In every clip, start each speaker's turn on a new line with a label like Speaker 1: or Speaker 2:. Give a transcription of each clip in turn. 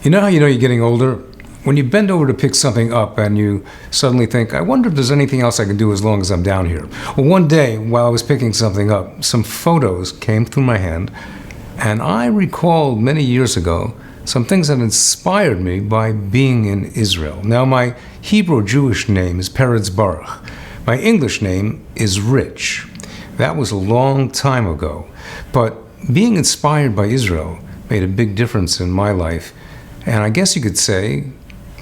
Speaker 1: You know how you know you're getting older? When you bend over to pick something up and you suddenly think, I wonder if there's anything else I can do as long as I'm down here. Well, one day, while I was picking something up, some photos came through my hand, and I recalled many years ago some things that inspired me by being in Israel. Now, my Hebrew Jewish name is Peretz Baruch. My English name is Rich. That was a long time ago. But being inspired by Israel made a big difference in my life. And I guess you could say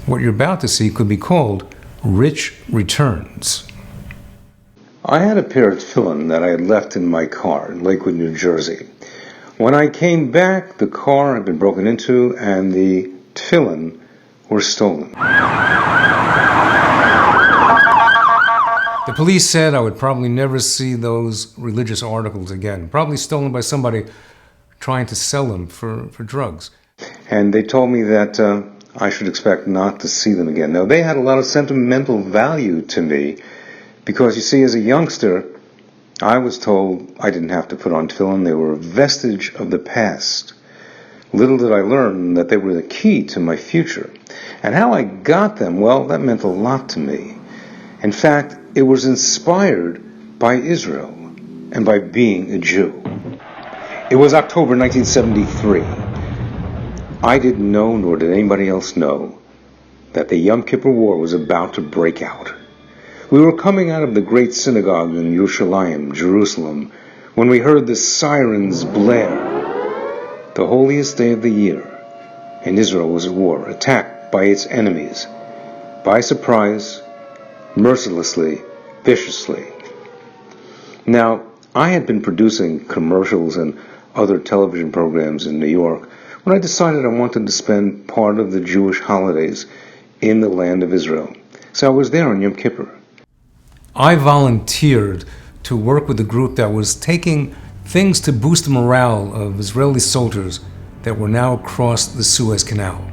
Speaker 1: what you're about to see could be called Rich Returns. I had a pair of tefillin that I had left in my car in Lakewood, New Jersey. When I came back, the car had been broken into and the tefillin were stolen. The police said I would probably never see those religious articles again, probably stolen by somebody trying to sell them for drugs. And they told me that I should expect not to see them again. Now, they had a lot of sentimental value to me because, you see, as a youngster, I was told I didn't have to put on tefillin. They were a vestige of the past. Little did I learn that they were the key to my future. And how I got them, well, that meant a lot to me. In fact, it was inspired by Israel and by being a Jew. It was October 1973. I didn't know, nor did anybody else know, that the Yom Kippur War was about to break out. We were coming out of the great synagogue in Yerushalayim, Jerusalem, when we heard the sirens blare. The holiest day of the year, and Israel was at war, attacked by its enemies, by surprise, mercilessly, viciously. Now, I had been producing commercials and other television programs in New York when I decided I wanted to spend part of the Jewish holidays in the land of Israel. So I was there on Yom Kippur. I volunteered to work with a group that was taking things to boost the morale of Israeli soldiers that were now across the Suez Canal.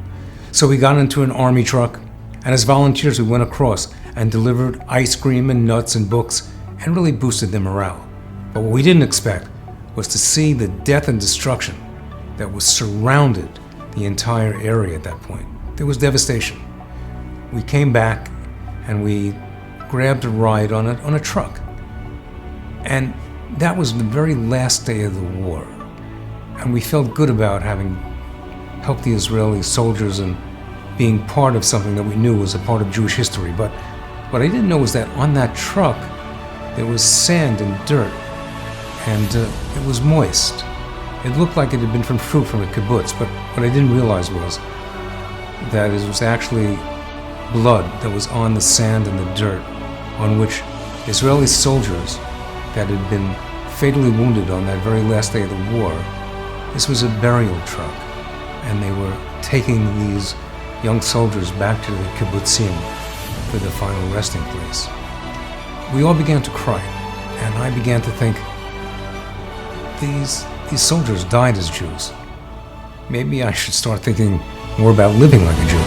Speaker 1: So we got into an army truck, and as volunteers we went across and delivered ice cream and nuts and books and really boosted their morale. But what we didn't expect was to see the death and destruction that was surrounded the entire area at that point. There was devastation. We came back and we grabbed a ride on a truck. And that was the very last day of the war. And we felt good about having helped the Israeli soldiers and being part of something that we knew was a part of Jewish history. But what I didn't know was that on that truck there was sand and dirt, and it was moist. It looked like it had been from fruit from a kibbutz, but what I didn't realize was that it was actually blood that was on the sand and the dirt on which Israeli soldiers that had been fatally wounded on that very last day of the war, this was a burial truck, and they were taking these young soldiers back to the kibbutzim for the final resting place. We all began to cry, and I began to think, these soldiers died as Jews. Maybe I should start thinking more about living like a Jew.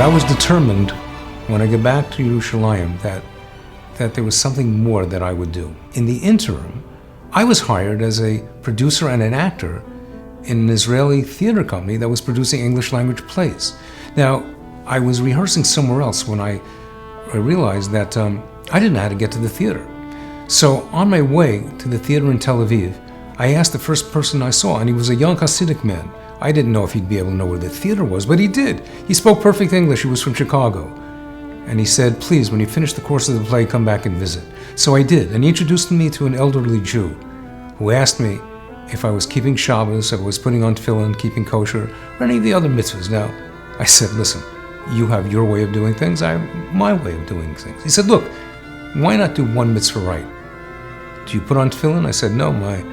Speaker 1: I was determined when I got back to Yerushalayim that there was something more that I would do. In the interim, I was hired as a producer and an actor in an Israeli theater company that was producing English language plays. Now, I was rehearsing somewhere else when I realized that I didn't know how to get to the theater. So on my way to the theater in Tel Aviv, I asked the first person I saw, and he was a young Hasidic man. I didn't know if he'd be able to know where the theater was, but he did. He spoke perfect English. He was from Chicago. And he said, please, when you finish the course of the play, come back and visit. So I did, and he introduced me to an elderly Jew who asked me if I was keeping Shabbos, if I was putting on tefillin, keeping kosher, or any of the other mitzvahs. Now, I said, listen, you have your way of doing things, I have my way of doing things. He said, look, why not do one mitzvah right? Do you put on tefillin? I said, no, my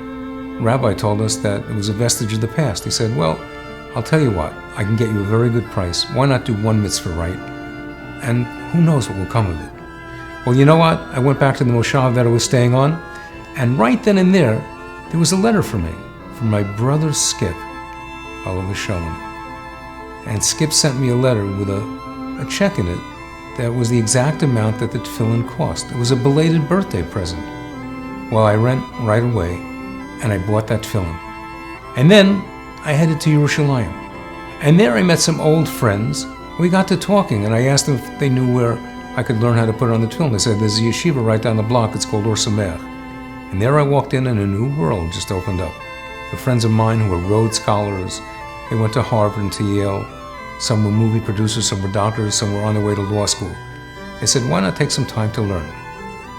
Speaker 1: rabbi told us that it was a vestige of the past. He said, well, I'll tell you what, I can get you a very good price. Why not do one mitzvah right? And who knows what will come of it? Well, you know what? I went back to the moshav that I was staying on, and right then and there was a letter for me from my brother Skip, Olav Shalom. And Skip sent me a letter with a check in it that was the exact amount that the tefillin cost. It was a belated birthday present. Well, I went right away, and I bought that tefillin. And then I headed to Yerushalayim. And there I met some old friends. We got to talking, and I asked them if they knew where I could learn how to put on the tefillin. They said, there's a yeshiva right down the block. It's called Or Sameach. And there I walked in, and a new world just opened up. The friends of mine who were Rhodes Scholars, they went to Harvard and to Yale. Some were movie producers, some were doctors, some were on their way to law school. They said, why not take some time to learn?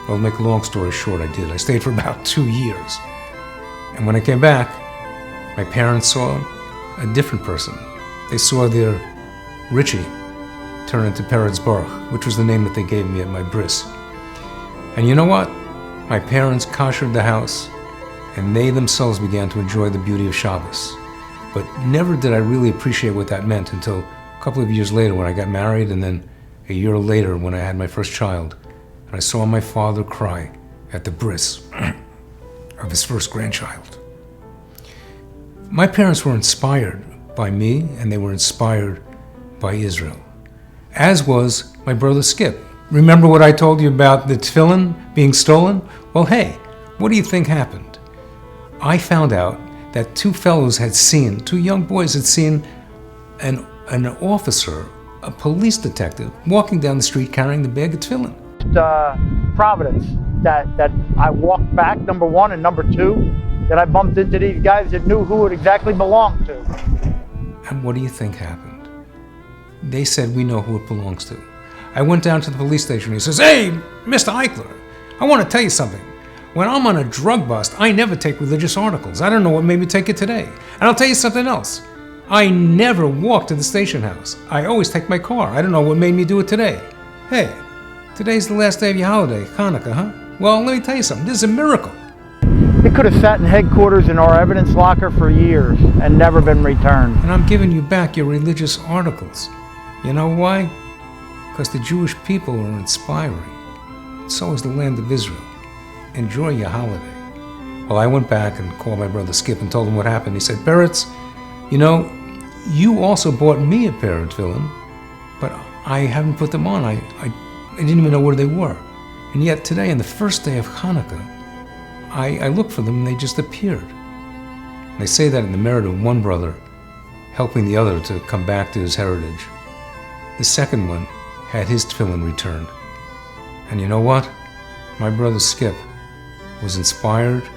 Speaker 1: Well, to make a long story short, I did. I stayed for about 2 years. And when I came back, my parents saw a different person. They saw their Richie turn into Peretz Baruch, which was the name that they gave me at my bris. And you know what? My parents koshered the house, and they themselves began to enjoy the beauty of Shabbos. But never did I really appreciate what that meant until a couple of years later when I got married, and then a year later when I had my first child, and I saw my father cry at the bris of his first grandchild. My parents were inspired by me, and they were inspired by Israel, as was my brother Skip. Remember what I told you about the tefillin being stolen? Well, hey, what do you think happened? I found out that two young boys had seen an officer, a police detective, walking down the street carrying the bag of tefillin.
Speaker 2: Providence, that I walked back, number one, and number two, that I bumped into these guys that knew who it exactly belonged to.
Speaker 1: And what do you think happened? They said, we know who it belongs to. I went down to the police station. He says, hey, Mr. Eichler, I want to tell you something. When I'm on a drug bust, I never take religious articles. I don't know what made me take it today. And I'll tell you something else. I never walk to the station house. I always take my car. I don't know what made me do it today. Hey, today's the last day of your holiday, Hanukkah, huh? Well, let me tell you something. This is a miracle.
Speaker 2: It could have sat in headquarters in our evidence locker for years and never been returned.
Speaker 1: And I'm giving you back your religious articles. You know why? Because the Jewish people are inspiring. So is the land of Israel. Enjoy your holiday. Well, I went back and called my brother Skip and told him what happened. He said, Peretz, you know, you also bought me a pair of tefillin, but I haven't put them on. I didn't even know where they were. And yet today, on the first day of Hanukkah, I looked for them and they just appeared. And they say that in the merit of one brother helping the other to come back to his heritage. The second one had his tefillin returned. And you know what? My brother Skip was inspired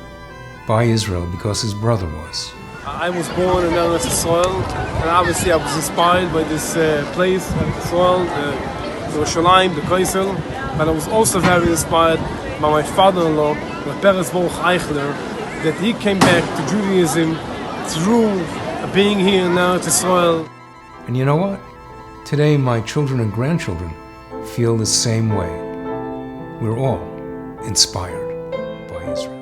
Speaker 1: by Israel because his brother was.
Speaker 3: I was born in Eretz soil, and obviously I was inspired by this place, the soil, the Yerushalayim, the Kaisel, but I was also very inspired by my father-in-law, Peretz Baruch Eichler, that he came back to Judaism through being here in Eretz soil.
Speaker 1: And you know what? Today my children and grandchildren feel the same way. We're all inspired by Israel.